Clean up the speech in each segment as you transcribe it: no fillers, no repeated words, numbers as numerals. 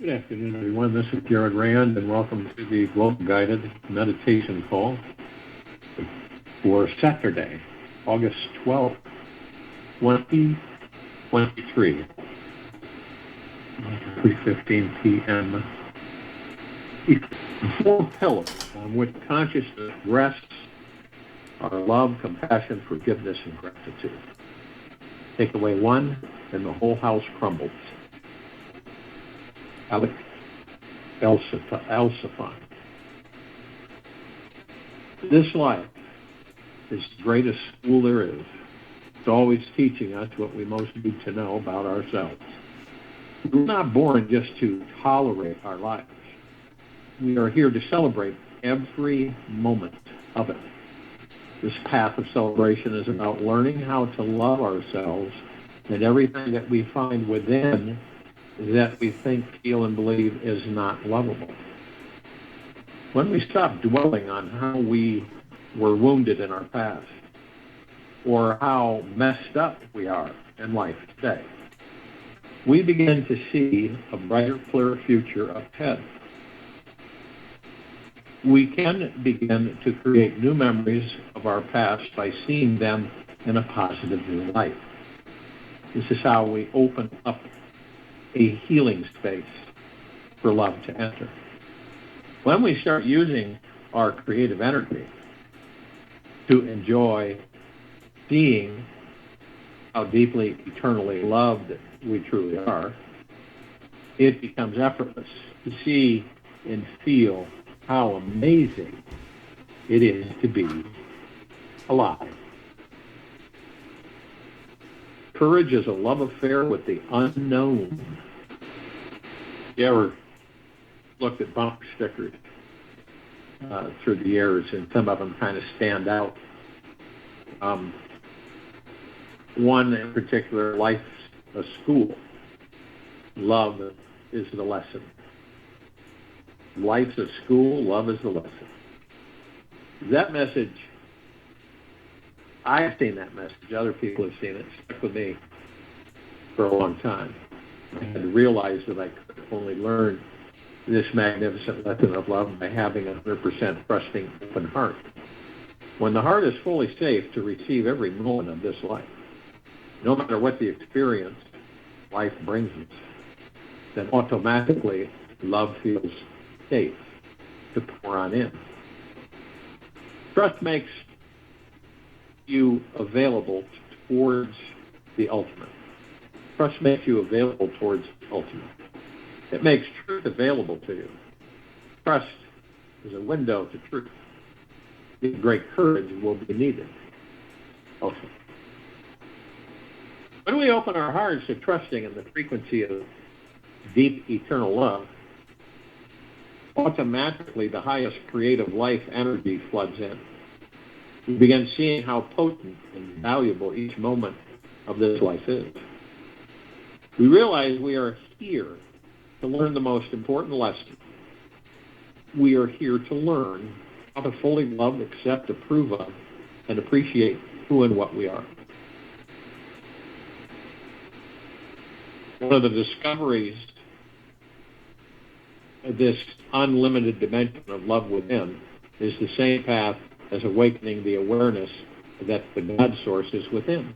Good afternoon, everyone. This is Jared Rand, and welcome to the Global Guided Meditation Call for Saturday, August 12th, 2023, 3:15 p.m. Four pillars on which consciousness rests are love, compassion, forgiveness, and gratitude. Take away one, and the whole house crumbles. Alciphon. This life is the greatest school there is. It's always teaching us what we most need to know about ourselves. We're not born just to tolerate our lives. We are here to celebrate every moment of it. This path of celebration is about learning how to love ourselves and everything that we find within that we think, feel, and believe is not lovable. When we stop dwelling on how we were wounded in our past or how messed up we are in life today, we begin to see a brighter, clearer future ahead. We can begin to create new memories of our past by seeing them in a positive new light. This is how we open up a healing space for love to enter. When we start using our creative energy to enjoy seeing how deeply, eternally loved we truly are, it becomes effortless to see and feel how amazing it is to be alive. Courage is a love affair with the unknown. You ever looked at bumper stickers through the years, and some of them kind of stand out? One in particular, life's a school. Love is the lesson. Life's a school, love is the lesson. That message, I've seen that message, other people have seen it, stuck with me for a long time. I had to realize that I could only learn this magnificent lesson of love by having a 100% trusting, open heart. When the heart is fully safe to receive every moment of this life, no matter what the experience life brings us, then automatically love feels safe to pour on in. Trust makes you available towards the ultimate. Trust makes you available towards the ultimate. It makes truth available to you. Trust is a window to truth. Great courage will be needed also. When we open our hearts to trusting in the frequency of deep, eternal love, automatically the highest creative life energy floods in. We begin seeing how potent and valuable each moment of this life is. We realize we are here to learn the most important lesson. We are here to learn how to fully love, accept, approve of, and appreciate who and what we are. One of the discoveries of this unlimited dimension of love within is the same path as awakening the awareness that the God source is within.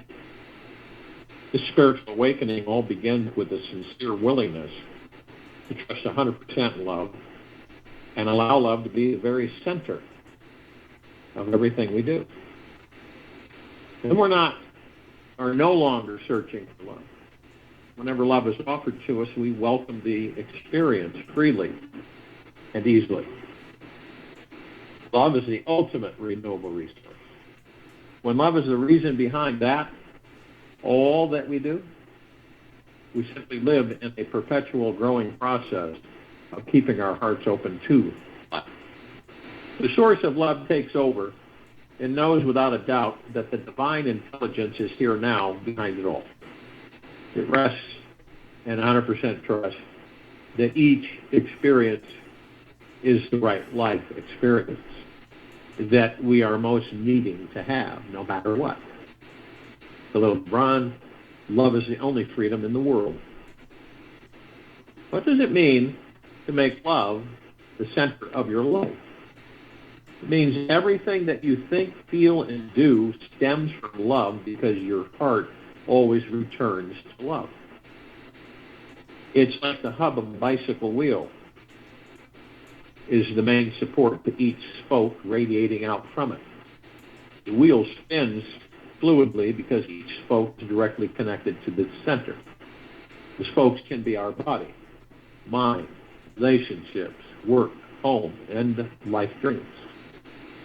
This spiritual awakening all begins with a sincere willingness to trust 100% love and allow love to be the very center of everything we do. And we are no longer searching for love. Whenever love is offered to us, we welcome the experience freely and easily. Love is the ultimate renewable resource. When love is the reason behind that, all that we do, we simply live in a perpetual growing process of keeping our hearts open to love. The source of love takes over and knows without a doubt that the divine intelligence is here now behind it all. It rests in 100% trust that each experience is the right life experience that we are most needing to have, no matter what. The little Bron, love is the only freedom in the world. What does it mean to make love the center of your life? It means everything that you think, feel, and do stems from love because your heart always returns to love. It's like the hub of a bicycle wheel is the main support to each spoke radiating out from it. The wheel spins fluidly because each spoke is directly connected to the center. The spokes can be our body, mind, relationships, work, home, and life dreams.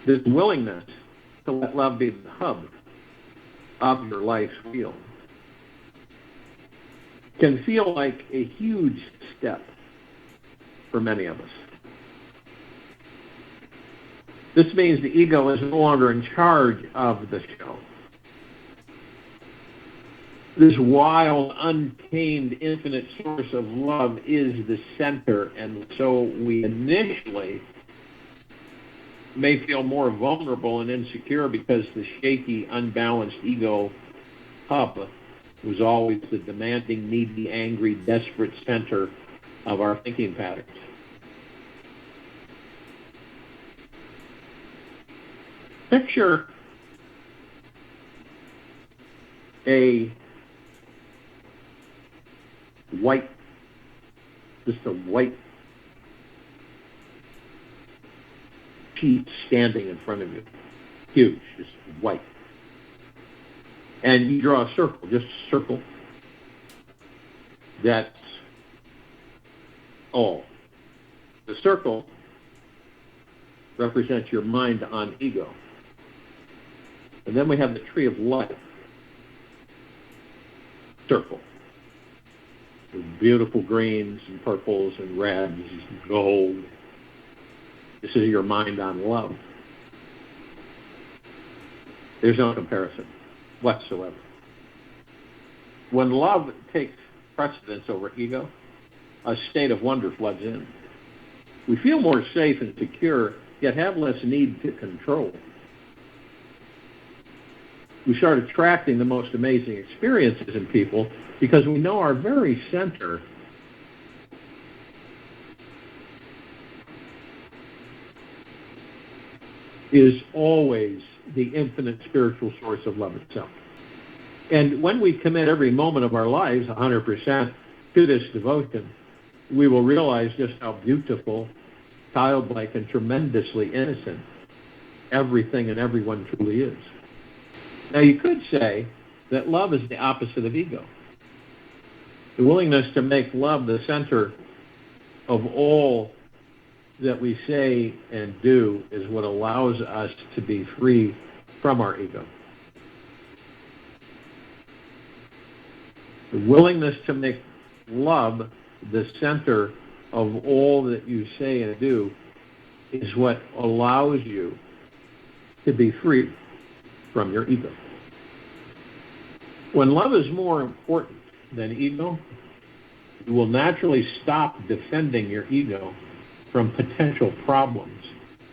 This willingness to let love be the hub of your life's wheel can feel like a huge step for many of us. This means the ego is no longer in charge of the show. This wild, untamed, infinite source of love is the center, and so we initially may feel more vulnerable and insecure because the shaky, unbalanced ego hub was always the demanding, needy, angry, desperate center of our thinking patterns. Picture just a white sheet standing in front of you. Huge, just white. And you draw a circle, just a circle. That's all. The circle represents your mind on ego. And then we have the tree of life. Circle. With beautiful greens and purples and reds and gold. This is your mind on love. There's no comparison whatsoever. When love takes precedence over ego, a state of wonder floods in. We feel more safe and secure, yet have less need to control. We start attracting the most amazing experiences in people because we know our very center is always the infinite spiritual source of love itself. And when we commit every moment of our lives 100% to this devotion, we will realize just how beautiful, childlike, and tremendously innocent everything and everyone truly is. Now, you could say that love is the opposite of ego. The willingness to make love the center of all that we say and do is what allows us to be free from our ego. The willingness to make love the center of all that you say and do is what allows you to be free from your ego. When love is more important than ego, you will naturally stop defending your ego from potential problems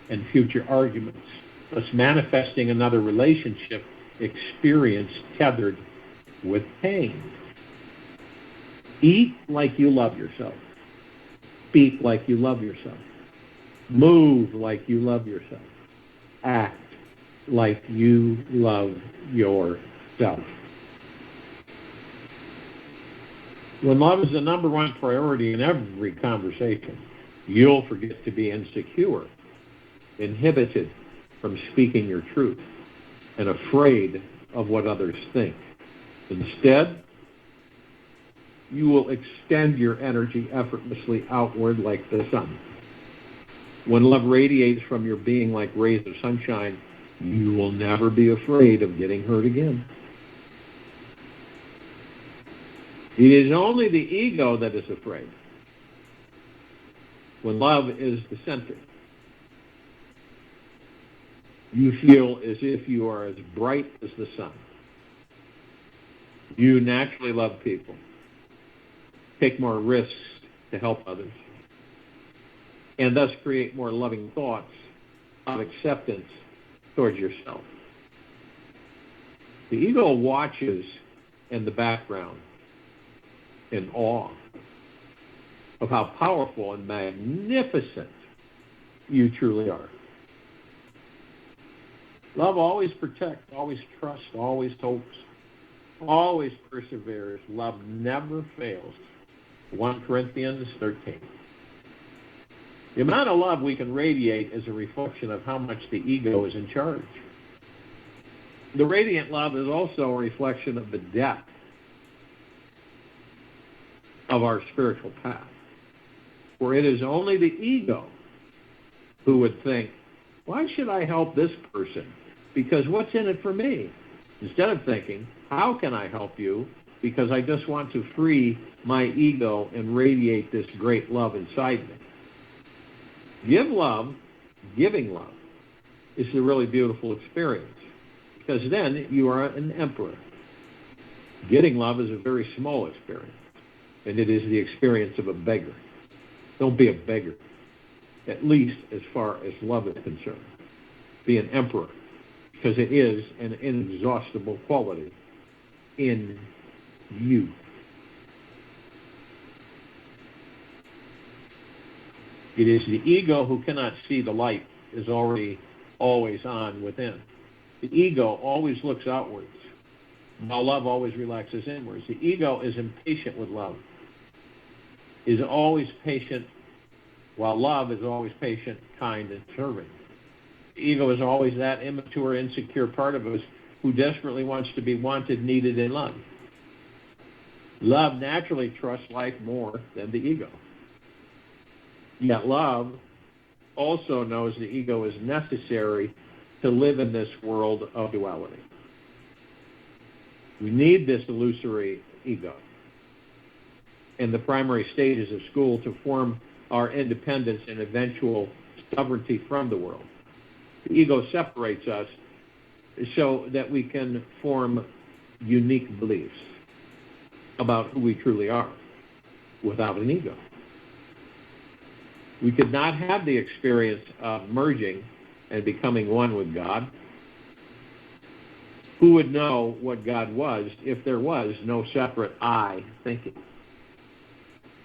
and future arguments, thus manifesting another relationship experience tethered with pain. Eat like you love yourself. Speak like you love yourself. Move like you love yourself. Act like you love yourself. When love is the number one priority in every conversation, you'll forget to be insecure, inhibited from speaking your truth, and afraid of what others think. Instead, you will extend your energy effortlessly outward like the sun. When love radiates from your being like rays of sunshine, you will never be afraid of getting hurt again. It is only the ego that is afraid. When love is the center, you feel as if you are as bright as the sun. You naturally love people, take more risks to help others, and thus create more loving thoughts of acceptance towards yourself. The ego watches in the background in awe. of how powerful and magnificent you truly are. Love always protects, always trusts, always hopes, always perseveres. Love never fails. 1 Corinthians 13. The amount of love we can radiate is a reflection of how much the ego is in charge. The radiant love is also a reflection of the depth of our spiritual path, for it is only the ego who would think, why should I help this person? Because what's in it for me? Instead of thinking, how can I help you? Because I just want to free my ego and radiate this great love inside me. Give love, giving love, is a really beautiful experience, because then you are an emperor. Getting love is a very small experience, and it is the experience of a beggar. Don't be a beggar, at least as far as love is concerned. Be an emperor, because it is an inexhaustible quality in you. It is the ego who cannot see the light is already always on within. The ego always looks outwards, while love always relaxes inwards. The ego is impatient with love, is always patient, while love is always patient, kind, and serving. The ego is always that immature, insecure part of us who desperately wants to be wanted, needed, and loved. Love naturally trusts life more than the ego. Yet love also knows the ego is necessary to live in this world of duality. We need this illusory ego in the primary stages of school to form our independence and eventual sovereignty from the world. The ego separates us so that we can form unique beliefs about who we truly are without an ego. We could not have the experience of merging and becoming one with God. Who would know what God was if there was no separate I thinking?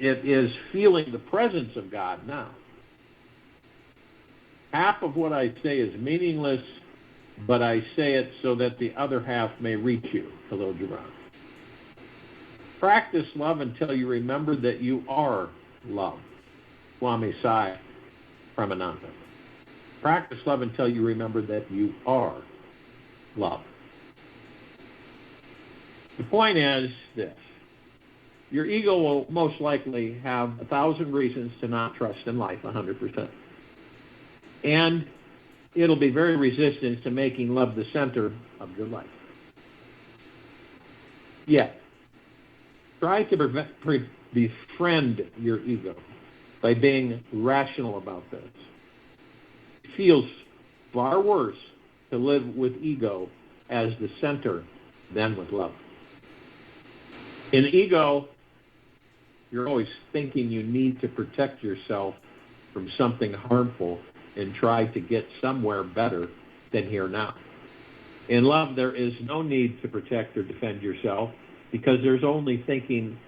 It is feeling the presence of God now. Half of what I say is meaningless, but I say it so that the other half may reach you, Khalil Gibran. Practice love until you remember that you are love. Swami Sai Premananda. Practice love until you remember that you are love. The point is this. Your ego will most likely have 1,000 reasons to not trust in life 100%. And it'll be very resistant to making love the center of your life. Yet, try to befriend your ego by being rational about this. It feels far worse to live with ego as the center than with love. In ego, you're always thinking you need to protect yourself from something harmful and try to get somewhere better than here now. In love, there is no need to protect or defend yourself because there's only thinking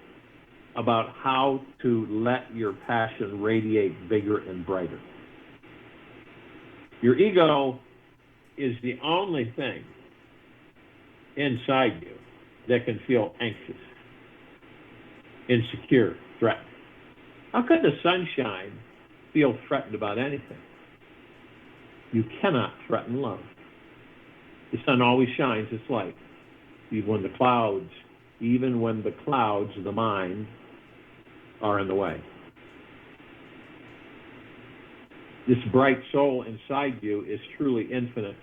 about how to let your passion radiate bigger and brighter. Your ego is the only thing inside you that can feel anxious, insecure, threatened. How could the sunshine feel threatened about anything? You cannot threaten love. The sun always shines its light, even when the clouds, the mind, are in the way. This bright soul inside you is truly infinite,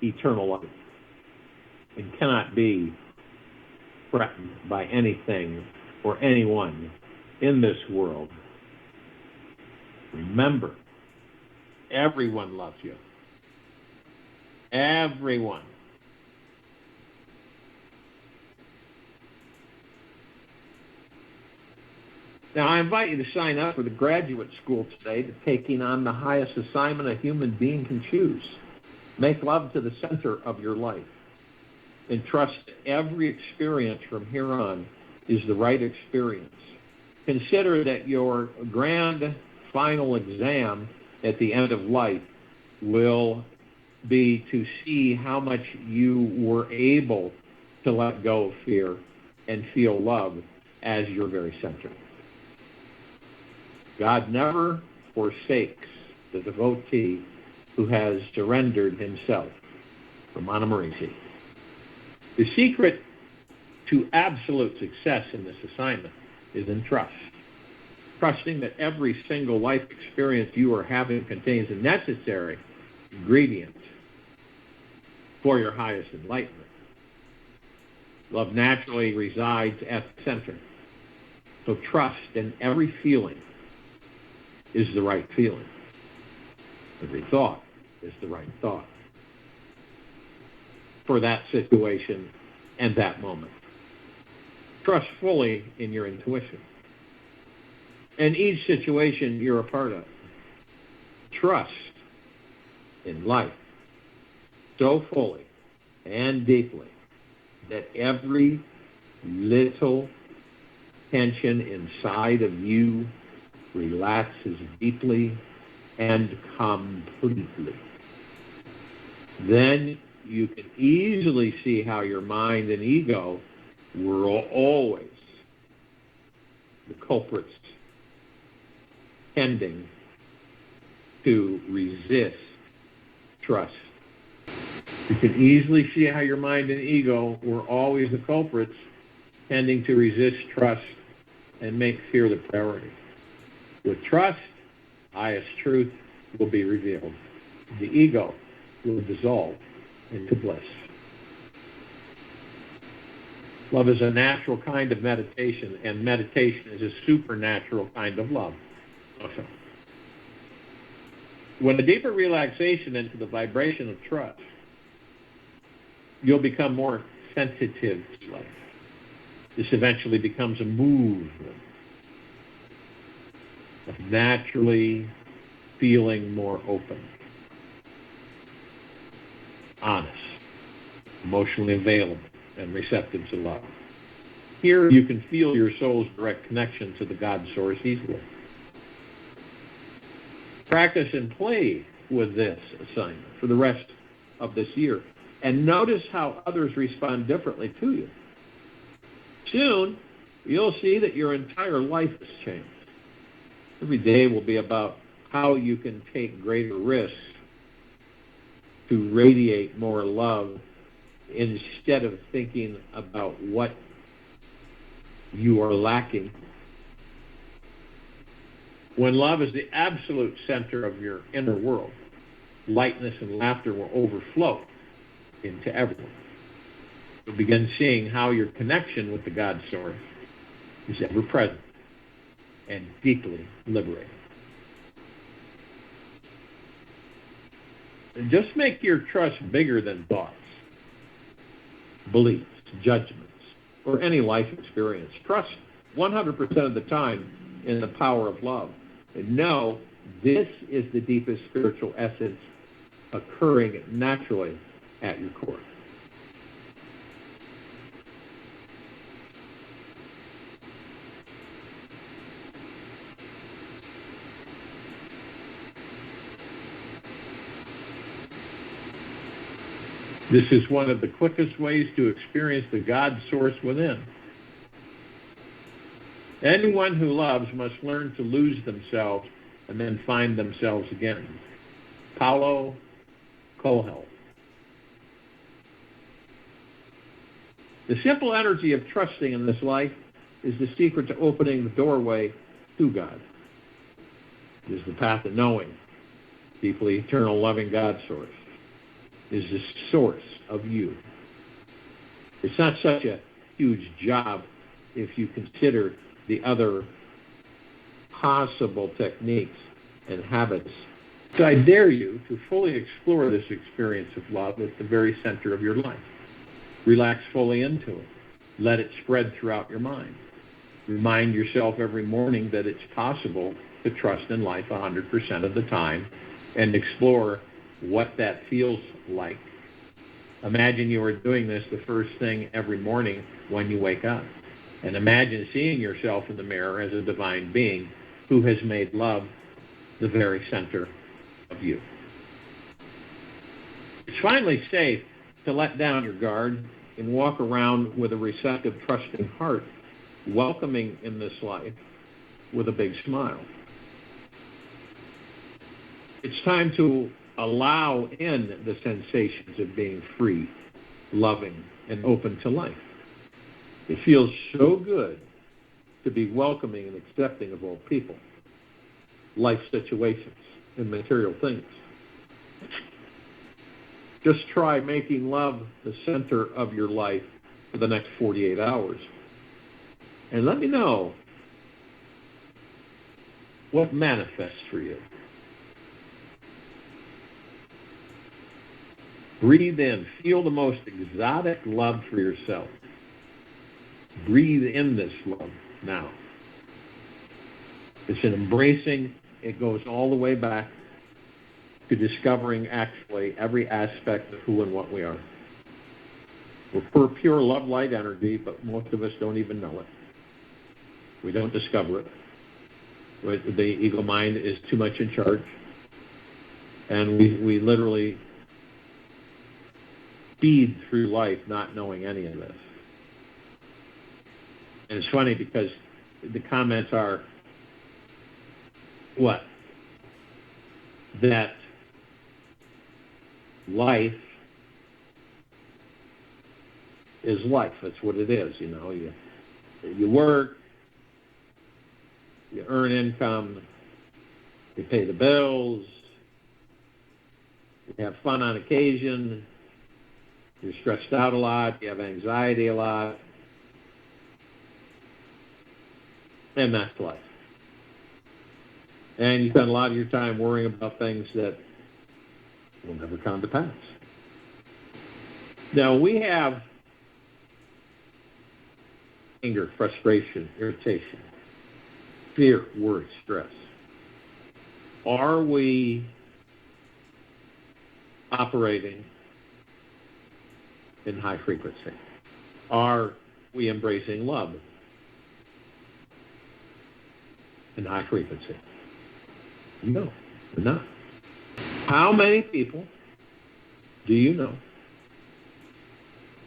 eternal life, and cannot be threatened by anything or anyone in this world. Remember, everyone loves you. Everyone. Now, I invite you to sign up for the graduate school today to taking on the highest assignment a human being can choose. Make love to the center of your life and trust every experience from here on is the right experience consider that your grand final exam at the end of life will be to see how much you were able to let go of fear and feel love as your very center. God never forsakes the devotee who has surrendered himself. Ramana Maharshi. The secret to absolute success in this assignment is in trust. Trusting that every single life experience you are having contains a necessary ingredient for your highest enlightenment. Love naturally resides at the center. So trust in every feeling is the right feeling. Every thought is the right thought for that situation and that moment. Trust fully in your intuition and each situation you're a part of. Trust in life so fully and deeply that every little tension inside of you relaxes deeply and completely. Then you can easily see how your mind and ego were always the culprits tending to resist trust. You can easily see how your mind and ego were always the culprits tending to resist trust and make fear the priority. With trust, highest truth will be revealed. The ego will dissolve into bliss. Love is a natural kind of meditation, and meditation is a supernatural kind of love. Also, when a deeper relaxation into the vibration of trust, you'll become more sensitive to life. This eventually becomes a movement of naturally feeling more open, honest, emotionally available, and receptive to love. Here you can feel your soul's direct connection to the God Source easily. Practice and play with this assignment for the rest of this year, and notice how others respond differently to you. Soon, you'll see that your entire life has changed. Every day will be about how you can take greater risks to radiate more love instead of thinking about what you are lacking. When love is the absolute center of your inner world, lightness and laughter will overflow into everyone. You'll begin seeing how your connection with the God Source is ever present and deeply liberating. And just make your trust bigger than thoughts, beliefs, judgments, or any life experience. Trust 100% of the time in the power of love. And know this is the deepest spiritual essence occurring naturally at your core. This is one of the quickest ways to experience the God Source within. Anyone who loves must learn to lose themselves and then find themselves again. Paulo Coelho. The simple energy of trusting in this life is the secret to opening the doorway to God. It is the path of knowing, deeply eternal, loving God Source. Is the source of you. It's not such a huge job if you consider the other possible techniques and habits. So I dare you to fully explore this experience of love at the very center of your life. Relax fully into it. Let it spread throughout your mind. Remind yourself every morning that it's possible to trust in life 100% of the time and explore what that feels like. Imagine you are doing this the first thing every morning when you wake up. And imagine seeing yourself in the mirror as a divine being who has made love the very center of you. It's finally safe to let down your guard and walk around with a receptive, trusting heart, welcoming in this life with a big smile. It's time to allow in the sensations of being free, loving, and open to life. It feels so good to be welcoming and accepting of all people, life situations, and material things. Just try making love the center of your life for the next 48 hours. And let me know what manifests for you. Breathe in. Feel the most exotic love for yourself. Breathe in this love now. It's an embracing. It goes all the way back to discovering actually every aspect of who and what we are. We're pure love light energy, but most of us don't even know it. We don't discover it. The ego mind is too much in charge. And we literally speed through life not knowing any of this. And it's funny because the comments are, what? That life is life. That's what it is, you know. You work, you earn income, you pay the bills, you have fun on occasion, you're stressed out a lot, you have anxiety a lot, and that's life. And you spend a lot of your time worrying about things that will never come to pass. Now, we have anger, frustration, irritation, fear, worry, stress. Are we operating in high frequency? Are we embracing love in high frequency? No, we're not. How many people do you know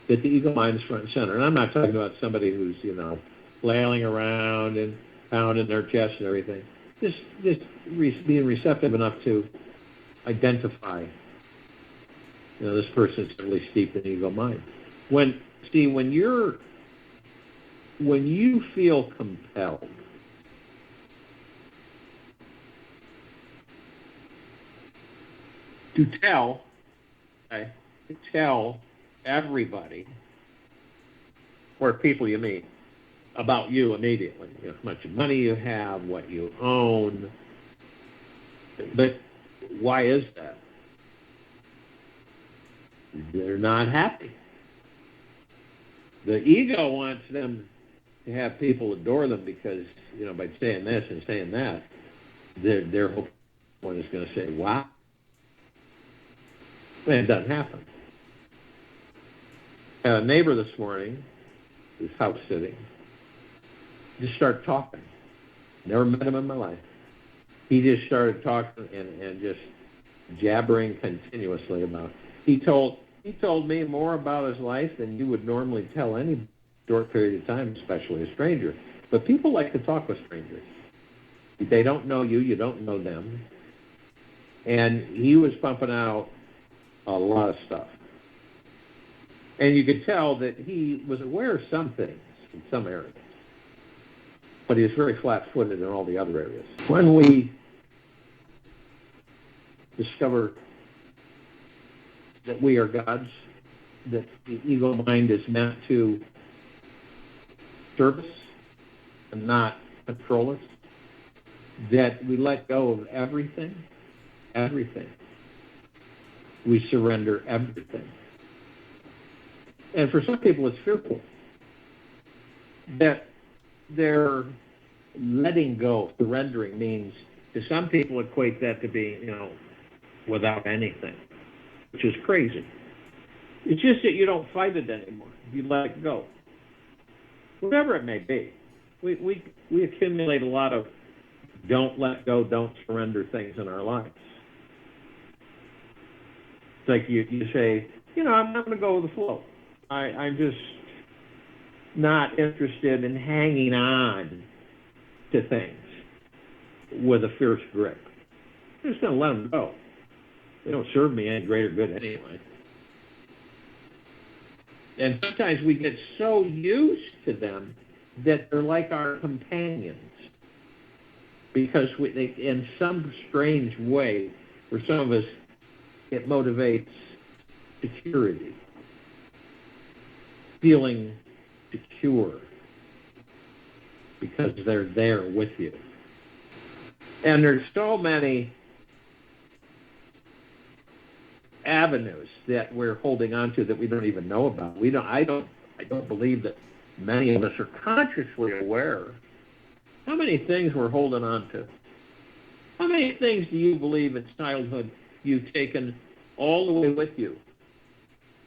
that the ego mind is front and center? And I'm not talking about somebody who's, flailing around and pounding their chest and everything. Just being receptive enough to identify, this person's really steeped in ego mind. When you feel compelled to tell everybody or people you meet about you immediately, how much money you have, what you own. But why is that? They're not happy. The ego wants them to have people adore them because, by saying this and saying that, their whole one is going to say, wow. And it doesn't happen. I had a neighbor this morning, who's house sitting, just started talking. Never met him in my life. He just started talking and just jabbering continuously about. He told me more about his life than you would normally tell any short period of time, especially a stranger. But people like to talk with strangers. They don't know you, you don't know them. And he was pumping out a lot of stuff. And you could tell that he was aware of some things in some areas, but he was very flat-footed in all the other areas. When we discover that we are gods, that the ego mind is meant to serve us and not control us, that we let go of everything, we surrender everything. And for some people, it's fearful that they're letting go. Surrendering means, to some people, equate that to being, without anything, which is crazy. It's just that you don't fight it anymore. You let it go. whatever it may be. We accumulate a lot of don't let go, don't surrender things in our lives. It's like you say, I'm not going to go with the flow. I'm just not interested in hanging on to things with a fierce grip. I'm just going to let them go. They don't serve me any greater good anyway. And sometimes we get so used to them that they're like our companions. Because in some strange way, for some of us, it motivates security, feeling secure, because they're there with you. And there's so many avenues that we're holding on to that we don't even know about. I don't believe that many of us are consciously aware. How many things we're holding on to? How many things do you believe in childhood you've taken all the way with you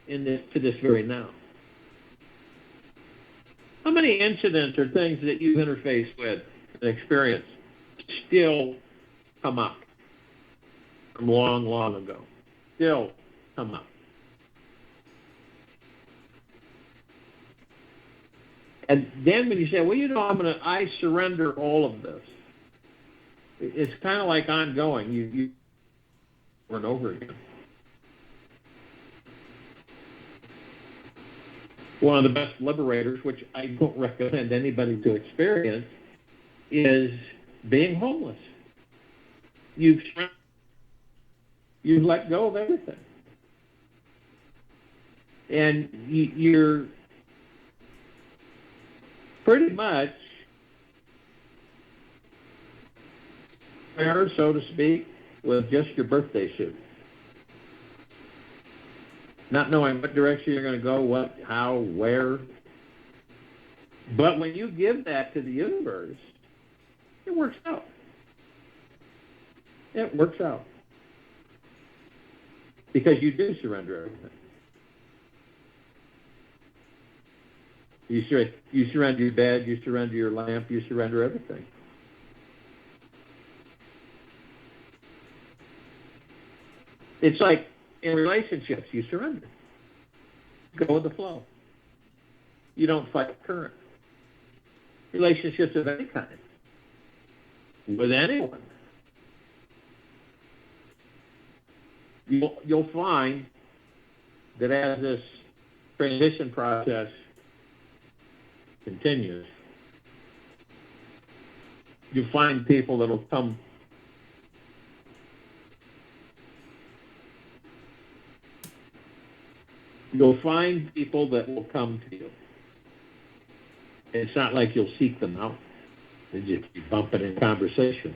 to this very now? How many incidents or things that you've interfaced with and experienced still come up from long, long ago? Still come up. And then when you say, well, I surrender all of this, it's kind of like ongoing. You over and over again. One of the best liberators, which I don't recommend anybody to experience, is being homeless. You've let go of everything. And you're pretty much there, so to speak, with just your birthday suit. Not knowing what direction you're going to go, what, how, where. But when you give that to the universe, it works out. It works out. Because you do surrender everything. You surrender your bed, you surrender your lamp, you surrender everything. It's like in relationships, you surrender. Go with the flow. You don't fight the current. Relationships of any kind. With anyone. You'll find that as this transition process continues, you find people that will come you'll find people that will come to you. It's not like you'll seek them out. They just be bumping in conversation.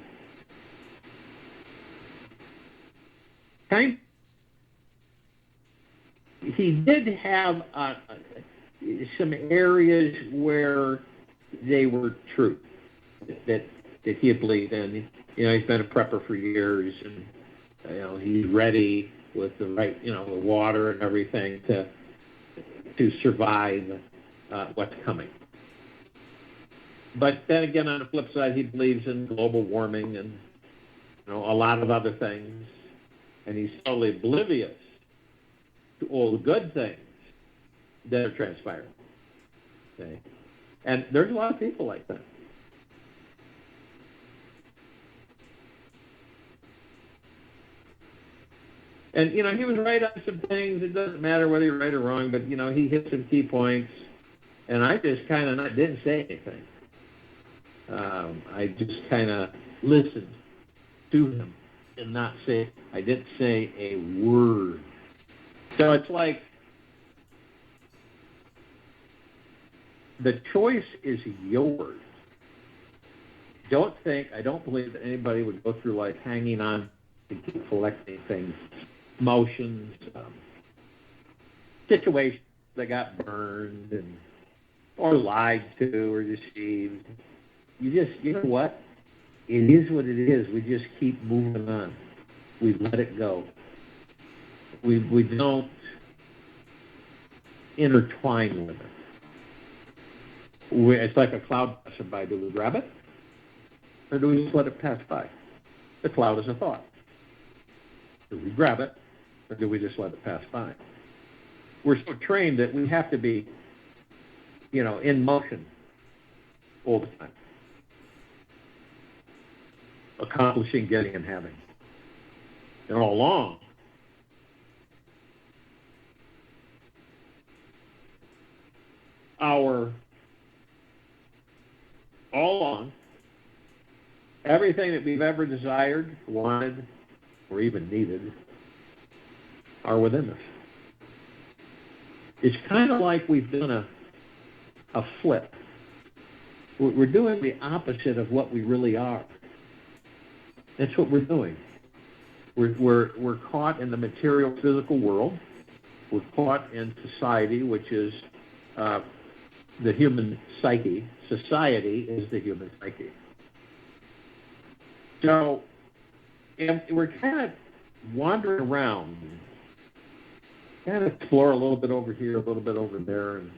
He did have some areas where they were true, that he believed in. He's been a prepper for years, and he's ready with the right, the water and everything to survive what's coming. But then again, on the flip side, he believes in global warming and a lot of other things, and he's totally oblivious to all the good things that are transpiring. Okay? And there's a lot of people like that. And, he was right on some things. It doesn't matter whether you're right or wrong, but, he hit some key points. And I just kind of didn't say anything. I just kind of listened to him and I didn't say a word. So it's like the choice is yours. I don't believe that anybody would go through life hanging on to keep collecting things, emotions, situations that got burned or lied to or deceived. You know what? It is what it is. We just keep moving on. We let it go. We don't intertwine with it. It's like a cloud passing by. Do we grab it? Or do we just let it pass by? The cloud is a thought. Do we grab it? Or do we just let it pass by? We're so trained that we have to be, in motion all the time. Accomplishing, getting, and having. And all along, everything that we've ever desired, wanted, or even needed are within us. It's kind of like we've done a flip. We're doing the opposite of what we really are. That's what we're doing. We're caught in the material physical world. We're caught in society, which is the human psyche. Society is the human psyche. So, and we're kind of wandering around, kind of explore a little bit over here, a little bit over there, and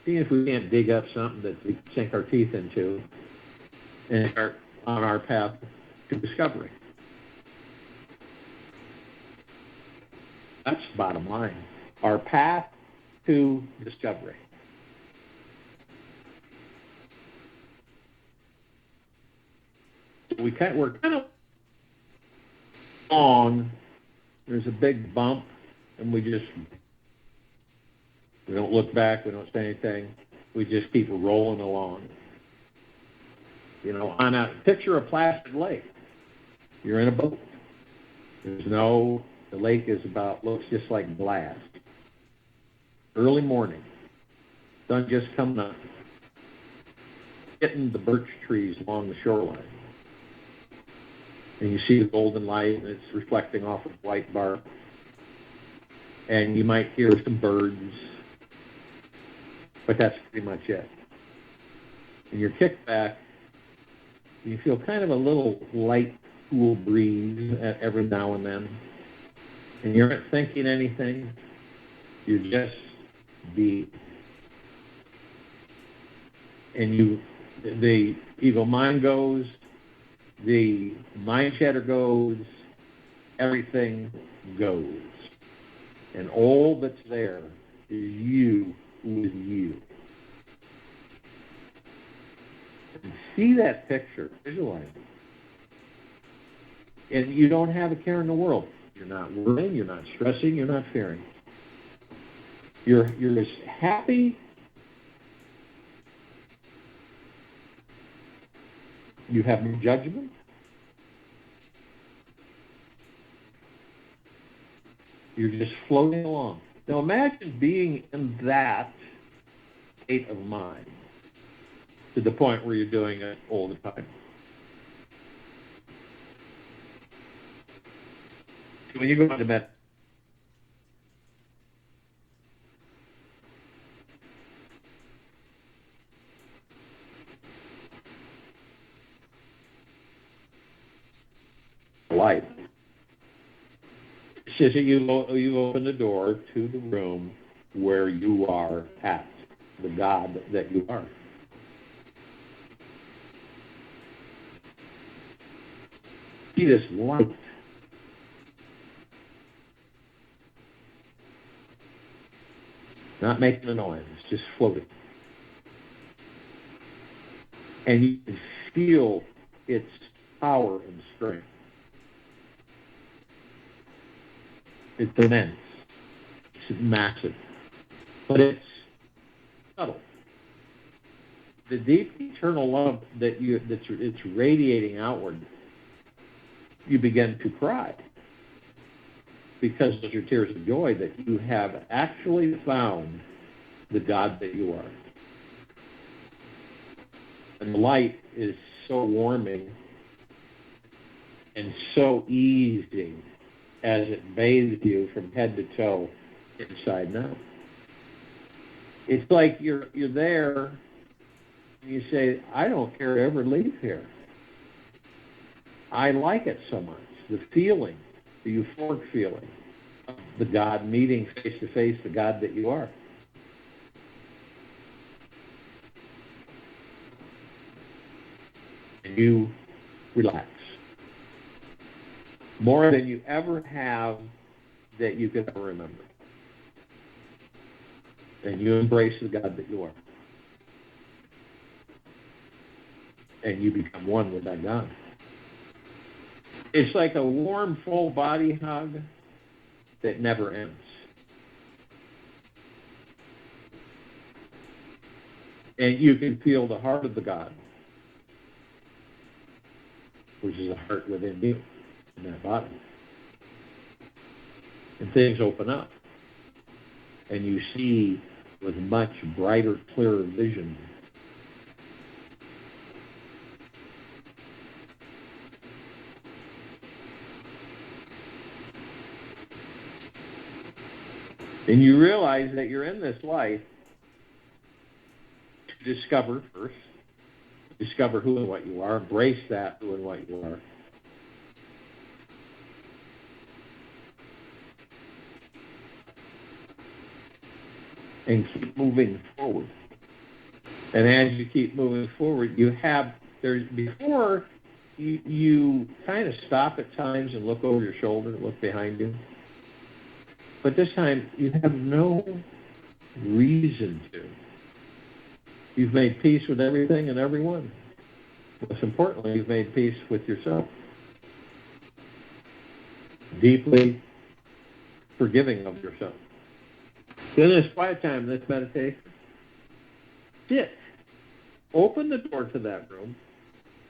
see if we can't dig up something that we can sink our teeth into and are on our path to discovery. That's the bottom line. Our path to discovery. We're kind of long. There's a big bump, and we don't look back. We don't say anything. We just keep rolling along. Picture a placid lake. You're in a boat. The lake looks just like glass. Early morning, sun just coming up, hitting the birch trees along the shoreline. And you see the golden light, and it's reflecting off of white bark. And you might hear some birds, but that's pretty much it. And you're kicked back, and you feel kind of a little light, cool breeze every now and then. And you aren't thinking anything. You're just being. And the ego mind goes, the mind chatter goes, everything goes. And all that's there is you with you. And see that picture, visualize it. And you don't have a care in the world. You're not worrying, you're not stressing, you're not fearing. You're as happy. You have no judgment. You're just floating along. Now imagine being in that state of mind to the point where you're doing it all the time. So when you go into bed, light. It says that you open the door to the room where you are at, the God that you are. See this light. Not making a noise, it's just floating. And you can feel its power and strength. It's immense. It's massive. But it's subtle. The deep eternal love it's radiating outward, you begin to cry. Because those are tears of joy that you have actually found the God that you are. And the light is so warming and so easing as it bathes you from head to toe, inside and out. It's like you're there and you say, I don't care to ever leave here. I like it so much. The feeling, the euphoric feeling of the God meeting face to face, the God that you are. and you relax. More than you ever have that you could ever remember. And you embrace the God that you are. And you become one with that God. It's like a warm, full body hug that never ends. And you can feel the heart of the God, which is a heart within you, in that body. And things open up. And you see with much brighter, clearer vision. And you realize that you're in this life to discover first, discover who and what you are, embrace that who and what you are. And keep moving forward. And as you keep moving forward, before you kind of stop at times and look over your shoulder, look behind you. But this time, you have no reason to. You've made peace with everything and everyone. Most importantly, you've made peace with yourself. Deeply forgiving of yourself. In this quiet time, this meditation, sit. Open the door to that room.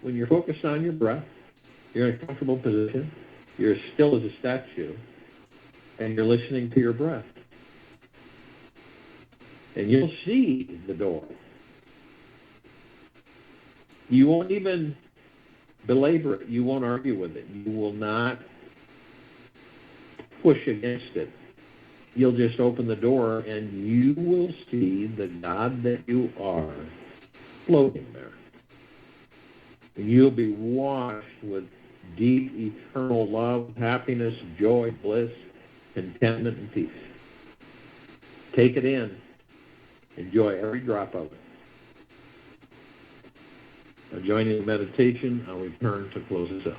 When you're focused on your breath, you're in a comfortable position, you're as still as a statue, and you're listening to your breath. And you'll see the door. You won't even belabor it. You won't argue with it. You will not push against it. You'll just open the door and you will see the God that you are floating there. And you'll be washed with deep, eternal love, happiness, joy, bliss, contentment, and peace. Take it in. Enjoy every drop of it. Now, joining the meditation, I'll return to close this out.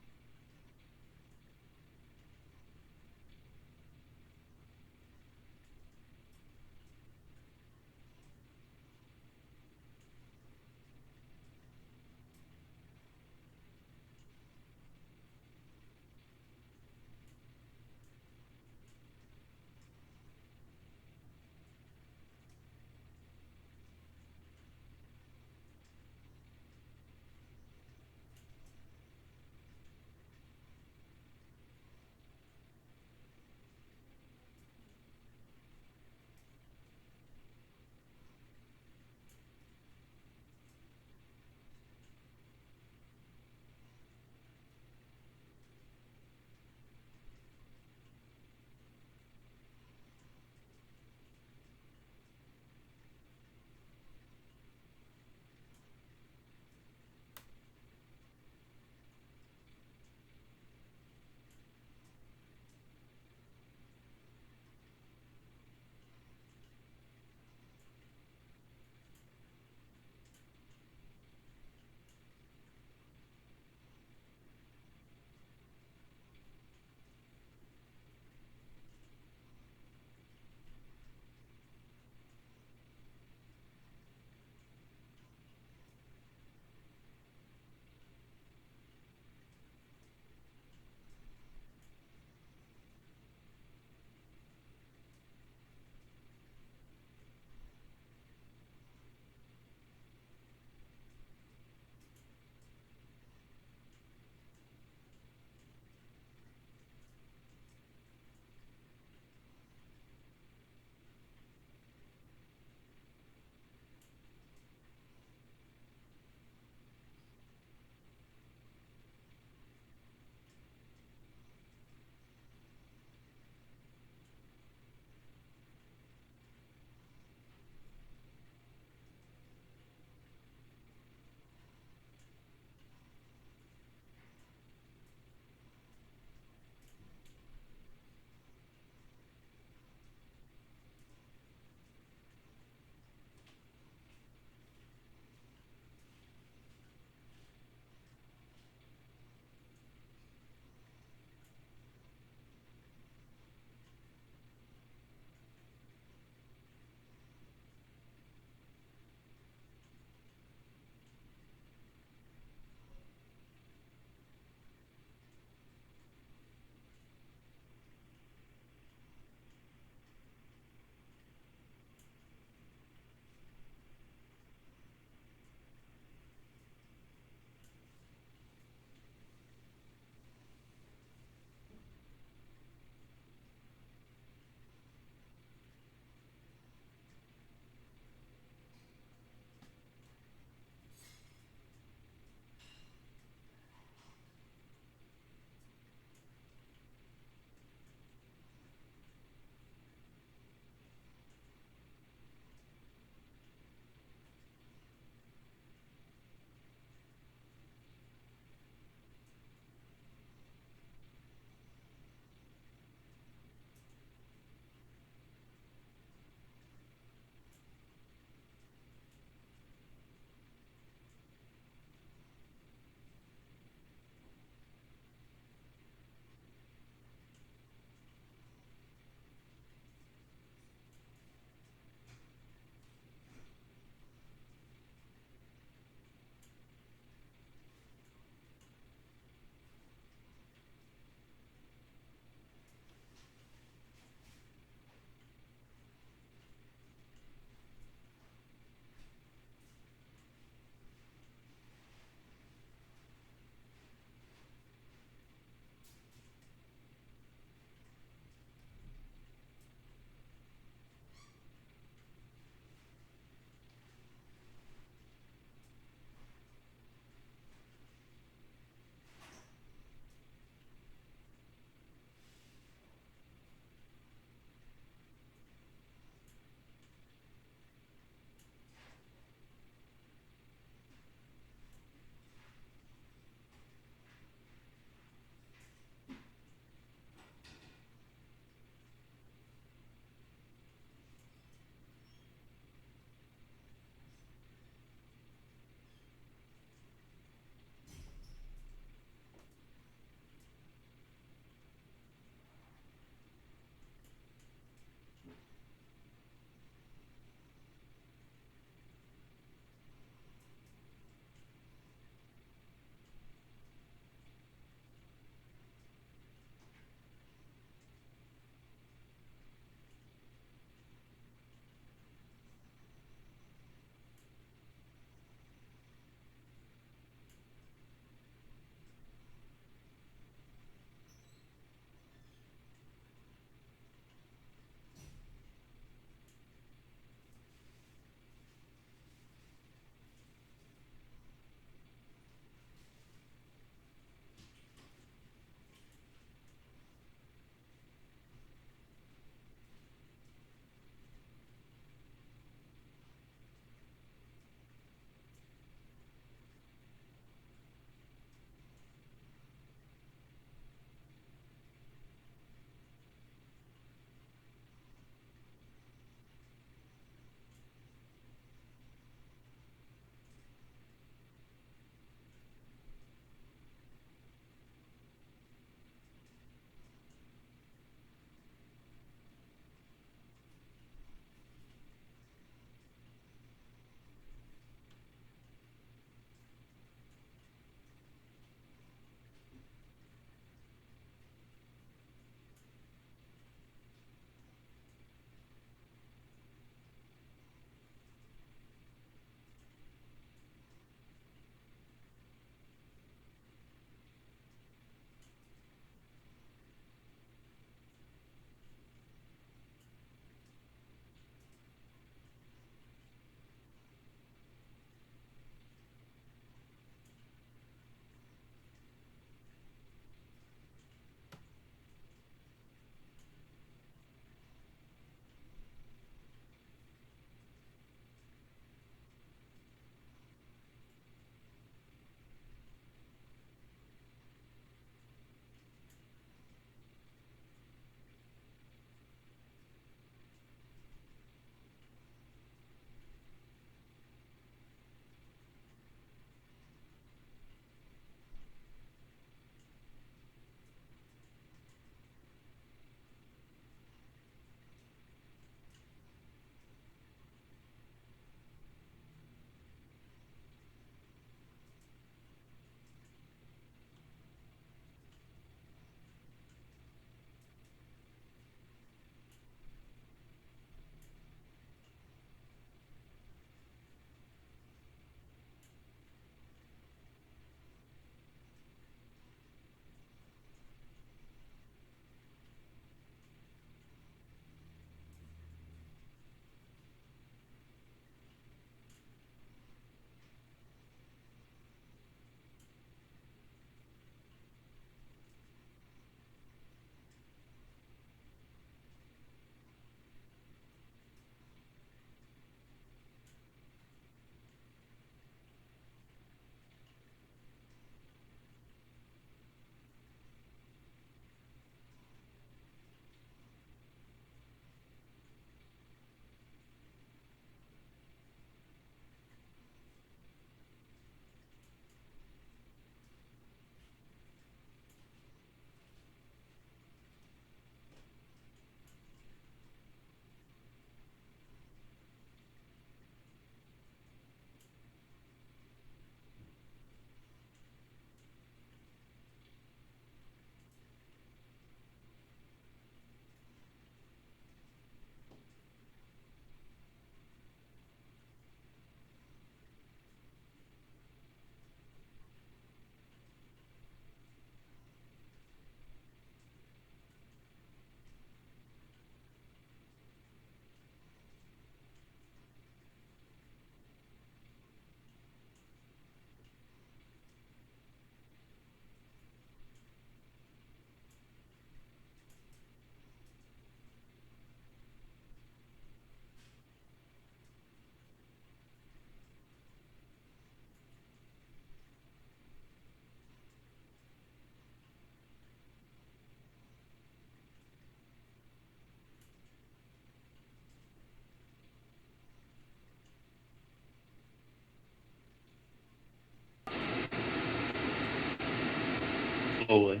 slowly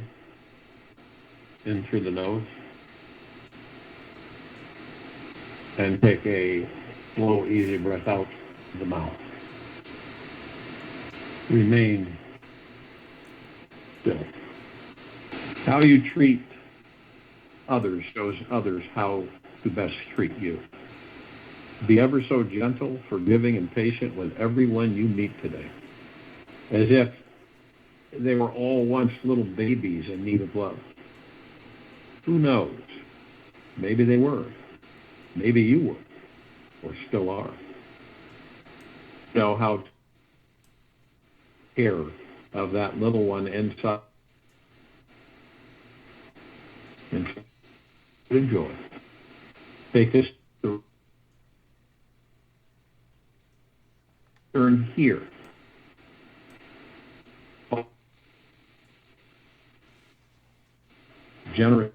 in through the nose. And take a slow, easy breath out of the mouth. Remain still. How you treat others shows others how to best treat you. Be ever so gentle, forgiving, and patient with everyone you meet today, as if they were all once little babies in need of love. Who knows? Maybe they were. Maybe you were, or still are. Know how to care of that little one inside and enjoy. Take this turn here. Generous